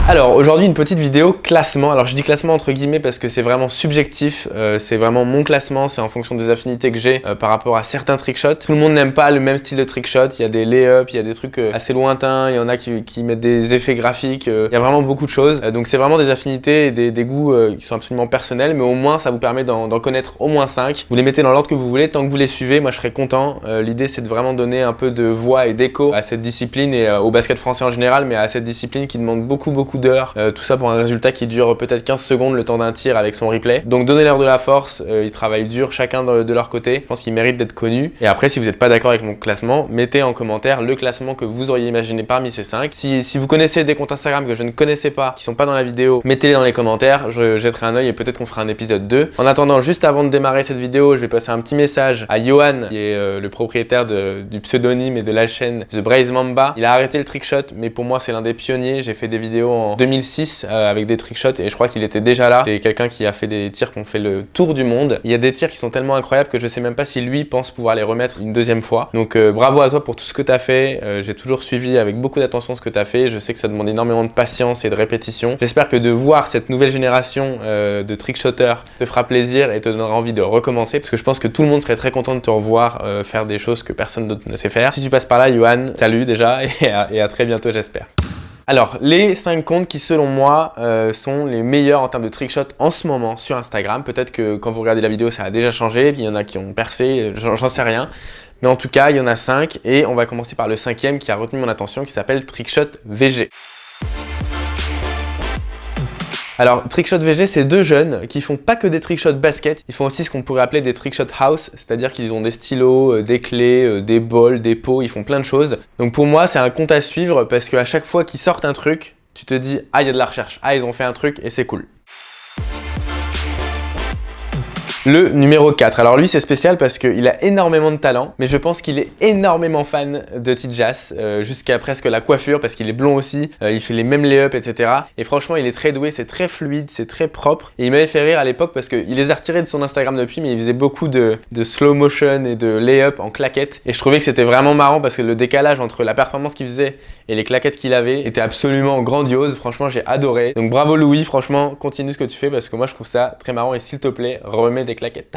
Alors aujourd'hui une petite vidéo classement. Alors je dis classement entre guillemets parce que c'est vraiment subjectif, c'est vraiment mon classement, c'est en fonction des affinités que j'ai par rapport à certains trickshots. Tout le monde n'aime pas le même style de trickshot, il y a des lay-ups, il y a des trucs assez lointains, il y en a qui mettent des effets graphiques, il y a vraiment beaucoup de choses. Donc c'est vraiment des affinités et des goûts qui sont absolument personnels, mais au moins ça vous permet d'en connaître au moins 5. Vous les mettez dans l'ordre que vous voulez, tant que vous les suivez, moi je serais content. L'idée c'est de vraiment donner un peu de voix et d'écho à cette discipline et au basket français en général, mais à cette discipline qui demande beaucoup d'heures, tout ça pour un résultat qui dure peut-être 15 secondes le temps d'un tir avec son replay. Donc donnez-leur de la force, ils travaillent dur chacun de leur côté, je pense qu'ils méritent d'être connus. Et après si vous n'êtes pas d'accord avec mon classement, mettez en commentaire le classement que vous auriez imaginé parmi ces 5. Si vous connaissez des comptes Instagram que je ne connaissais pas, qui sont pas dans la vidéo, mettez-les dans les commentaires, je jetterai un œil et peut-être qu'on fera un épisode 2. En attendant, juste avant de démarrer cette vidéo, je vais passer un petit message à Johan, qui est le propriétaire du pseudonyme et de la chaîne The Braze Mamba. Il a arrêté le trickshot, mais pour moi c'est l'un des pionniers. J'ai fait des vidéos en 2006 avec des trickshots et je crois qu'il était déjà là. C'est quelqu'un qui a fait des tirs qui ont fait le tour du monde. Il y a des tirs qui sont tellement incroyables que je sais même pas si lui pense pouvoir les remettre une deuxième fois. Donc bravo à toi pour tout ce que tu as fait. J'ai toujours suivi avec beaucoup d'attention ce que tu as fait. Je sais que ça demande énormément de patience et de répétition. J'espère que de voir cette nouvelle génération de trickshotters te fera plaisir et te donnera envie de recommencer parce que je pense que tout le monde serait très content de te revoir faire des choses que personne d'autre ne sait faire. Si tu passes par là, Johan, salut déjà et à très bientôt j'espère. Alors, les 5 comptes qui, selon moi, sont les meilleurs en termes de trickshot en ce moment sur Instagram. Peut-être que quand vous regardez la vidéo, ça a déjà changé, puis il y en a qui ont percé, j'en sais rien. Mais en tout cas, il y en a 5 et on va commencer par le 5e qui a retenu mon attention, qui s'appelle Trickshot VG. Alors, Trickshot VG, c'est 2 jeunes qui font pas que des trickshots basket, ils font aussi ce qu'on pourrait appeler des trickshot house, c'est-à-dire qu'ils ont des stylos, des clés, des bols, des pots, ils font plein de choses. Donc pour moi, c'est un compte à suivre parce qu'à chaque fois qu'ils sortent un truc, tu te dis « Ah, il y a de la recherche, ah, ils ont fait un truc et c'est cool ». Le numéro 4, alors lui c'est spécial parce qu'il a énormément de talent, mais je pense qu'il est énormément fan de Tijas, jusqu'à presque la coiffure parce qu'il est blond aussi, il fait les mêmes lay-ups, etc. Et franchement il est très doué, c'est très fluide, c'est très propre. Et il m'avait fait rire à l'époque parce qu'il les a retirés de son Instagram depuis, mais il faisait beaucoup de slow motion et de lay-up en claquettes. Et je trouvais que c'était vraiment marrant parce que le décalage entre la performance qu'il faisait et les claquettes qu'il avait était absolument grandiose. Franchement j'ai adoré. Donc bravo Louis, franchement continue ce que tu fais parce que moi je trouve ça très marrant et s'il te plaît remets des claquettes.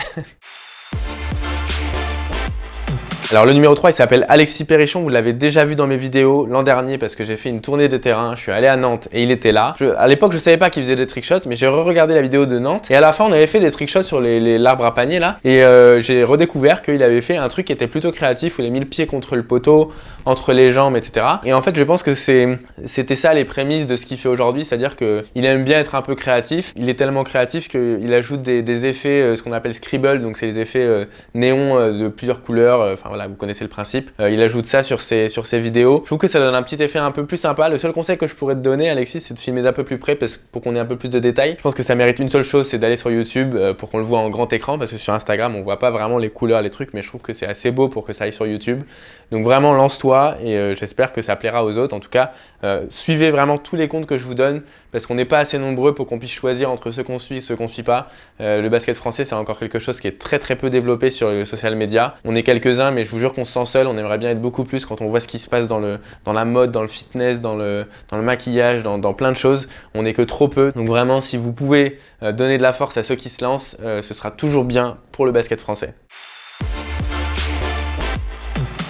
Alors le numéro 3 il s'appelle Alexis Perrichon, vous l'avez déjà vu dans mes vidéos l'an dernier parce que j'ai fait une tournée de terrain, je suis allé à Nantes et il était là. À l'époque je savais pas qu'il faisait des trickshots mais j'ai re-regardé la vidéo de Nantes et à la fin on avait fait des trickshots sur l'arbre à panier là et j'ai redécouvert qu'il avait fait un truc qui était plutôt créatif où il a mis le pied contre le poteau, entre les jambes etc. Et en fait je pense que c'était ça les prémices de ce qu'il fait aujourd'hui, c'est-à-dire qu'il aime bien être un peu créatif, il est tellement créatif qu'il ajoute des effets, ce qu'on appelle scribble, donc c'est les effets néons de plusieurs couleurs, enfin voilà, vous connaissez le principe. Il ajoute ça sur ses vidéos. Je trouve que ça donne un petit effet un peu plus sympa. Le seul conseil que je pourrais te donner, Alexis, c'est de filmer d'un peu plus près pour qu'on ait un peu plus de détails. Je pense que ça mérite une seule chose, c'est d'aller sur YouTube pour qu'on le voit en grand écran, parce que sur Instagram, on voit pas vraiment les couleurs, les trucs, mais je trouve que c'est assez beau pour que ça aille sur YouTube. Donc vraiment, lance-toi et j'espère que ça plaira aux autres. En tout cas, suivez vraiment tous les comptes que je vous donne, parce qu'on n'est pas assez nombreux pour qu'on puisse choisir entre ceux qu'on suit et ceux qu'on suit pas. Le basket français, c'est encore quelque chose qui est très peu développé sur les social media. On est quelques-uns, mais je vous jure qu'on se sent seul, on aimerait bien être beaucoup plus quand on voit ce qui se passe dans la mode, dans le fitness, dans le maquillage, dans plein de choses. On n'est que trop peu, donc vraiment si vous pouvez donner de la force à ceux qui se lancent, ce sera toujours bien pour le basket français.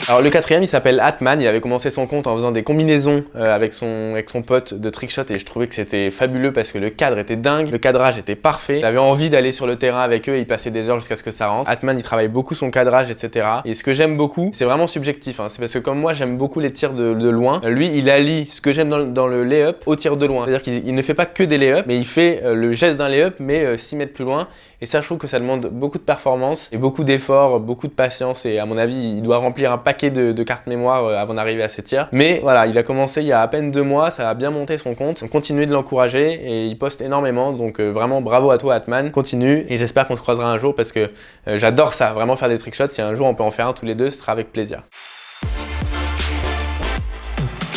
Alors le 4e il s'appelle Atman, il avait commencé son compte en faisant des combinaisons avec son pote de trickshot et je trouvais que c'était fabuleux parce que le cadre était dingue, le cadrage était parfait. J'avais envie d'aller sur le terrain avec eux et y passer des heures jusqu'à ce que ça rentre. Atman il travaille beaucoup son cadrage etc. Et ce que j'aime beaucoup, c'est vraiment subjectif, hein. C'est parce que comme moi j'aime beaucoup les tirs de loin, lui il allie ce que j'aime dans le lay-up au tir de loin. C'est-à-dire qu'il ne fait pas que des lay-up, mais il fait le geste d'un lay-up mais 6 mètres plus loin. Et ça je trouve que ça demande beaucoup de performance et beaucoup d'efforts, beaucoup de patience et à mon avis il doit remplir un paquet de cartes mémoire avant d'arriver à ses tirs. Mais voilà, il a commencé il y a à peine 2 mois, ça a bien monté son compte. Donc continuez de l'encourager et il poste énormément. Donc vraiment bravo à toi Atman, continue et j'espère qu'on se croisera un jour parce que j'adore ça, vraiment faire des trickshots. Si un jour on peut en faire un tous les deux, ce sera avec plaisir.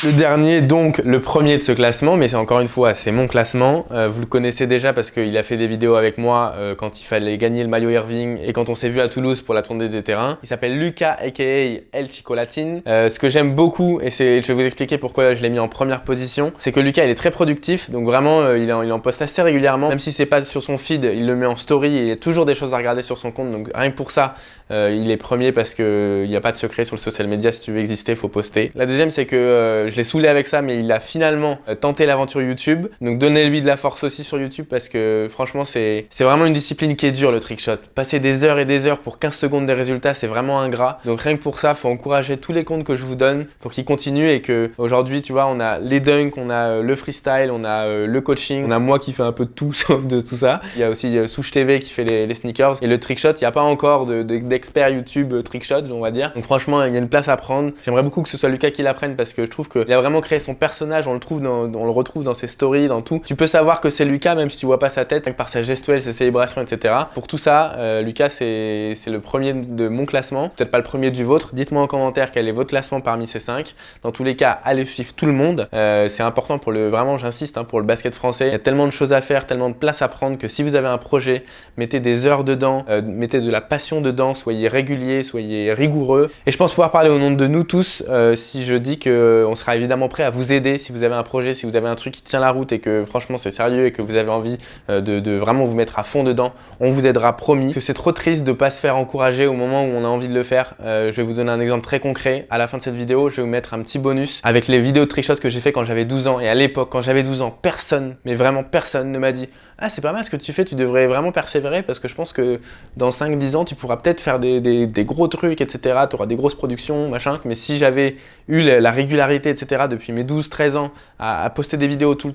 Le dernier, donc le premier de ce classement, mais c'est encore une fois, c'est mon classement. Vous le connaissez déjà parce qu'il a fait des vidéos avec moi quand il fallait gagner le maillot Irving et quand on s'est vu à Toulouse pour la tournée des terrains. Il s'appelle Lucas aka El Chicolatin. Ce que j'aime beaucoup, et je vais vous expliquer pourquoi je l'ai mis en première position, c'est que Lucas il est très productif, donc vraiment il en poste assez régulièrement. Même si c'est pas sur son feed, il le met en story et il y a toujours des choses à regarder sur son compte. Donc rien que pour ça, il est premier parce qu'il n'y a pas de secret sur le social media. Si tu veux exister, faut poster. La deuxième, c'est que je l'ai saoulé avec ça, mais il a finalement tenté l'aventure YouTube. Donc donnez-lui de la force aussi sur YouTube parce que franchement, c'est vraiment une discipline qui est dure, le trickshot. Passer des heures et des heures pour 15 secondes des résultats, c'est vraiment ingrat. Donc rien que pour ça, faut encourager tous les comptes que je vous donne pour qu'ils continuent et que aujourd'hui, tu vois, on a les dunks, on a le freestyle, on a le coaching, on a moi qui fais un peu de tout sauf de tout ça. Il y a aussi Souche TV qui fait les sneakers et le trickshot. Il n'y a pas encore d'expert YouTube trickshot, on va dire. Donc franchement, il y a une place à prendre. J'aimerais beaucoup que ce soit Lucas qui l'apprenne parce que je trouve qu'il a vraiment créé son personnage. On le retrouve dans ses stories, dans tout. Tu peux savoir que c'est Lucas même si tu vois pas sa tête, par sa gestuelle, ses célébrations, etc. Pour tout ça, Lucas, c'est le premier de mon classement. Peut-être pas le premier du vôtre. Dites-moi en commentaire quel est votre classement parmi ces 5. Dans tous les cas, allez suivre tout le monde. C'est important pour vraiment, j'insiste, pour le basket français. Il y a tellement de choses à faire, tellement de place à prendre que si vous avez un projet, mettez des heures dedans, mettez de la passion dedans, soyez régulier, soyez rigoureux. Et je pense pouvoir parler au nom de nous tous si je dis qu'on sera évidemment prêt à vous aider si vous avez un projet, si vous avez un truc qui tient la route et que franchement c'est sérieux et que vous avez envie de vraiment vous mettre à fond dedans. On vous aidera, promis. Parce que c'est trop triste de ne pas se faire encourager au moment où on a envie de le faire. Je vais vous donner un exemple très concret. À la fin de cette vidéo, je vais vous mettre un petit bonus avec les vidéos de trickshot que j'ai fait quand j'avais 12 ans. Et à l'époque, quand j'avais 12 ans, personne, mais vraiment personne ne m'a dit « Ah, c'est pas mal ce que tu fais, tu devrais vraiment persévérer parce que je pense que dans 5-10 ans, tu pourras peut-être faire des gros trucs, etc. Tu auras des grosses productions, machin. » Mais si j'avais eu la régularité, etc. depuis mes 12-13 ans à poster des vidéos tout le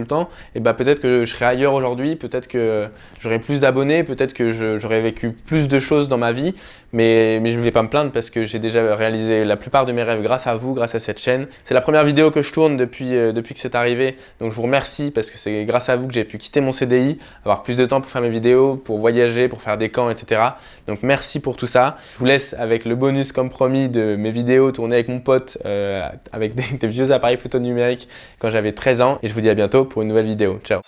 temps, et bah peut-être que je serais ailleurs aujourd'hui, peut-être que j'aurais plus d'abonnés, peut-être que j'aurais vécu plus de choses dans ma vie. Mais je ne vais pas me plaindre parce que j'ai déjà réalisé la plupart de mes rêves grâce à vous, grâce à cette chaîne. C'est la première vidéo que je tourne depuis que c'est arrivé. Donc je vous remercie parce que c'est grâce à vous que j'ai pu quitter mon CDI, avoir plus de temps pour faire mes vidéos, pour voyager, pour faire des camps, etc. Donc merci pour tout ça. Je vous laisse avec le bonus comme promis de mes vidéos tournées avec mon pote avec des vieux appareils photo numériques quand j'avais 13 ans. Et je vous dis à bientôt pour une nouvelle vidéo. Ciao!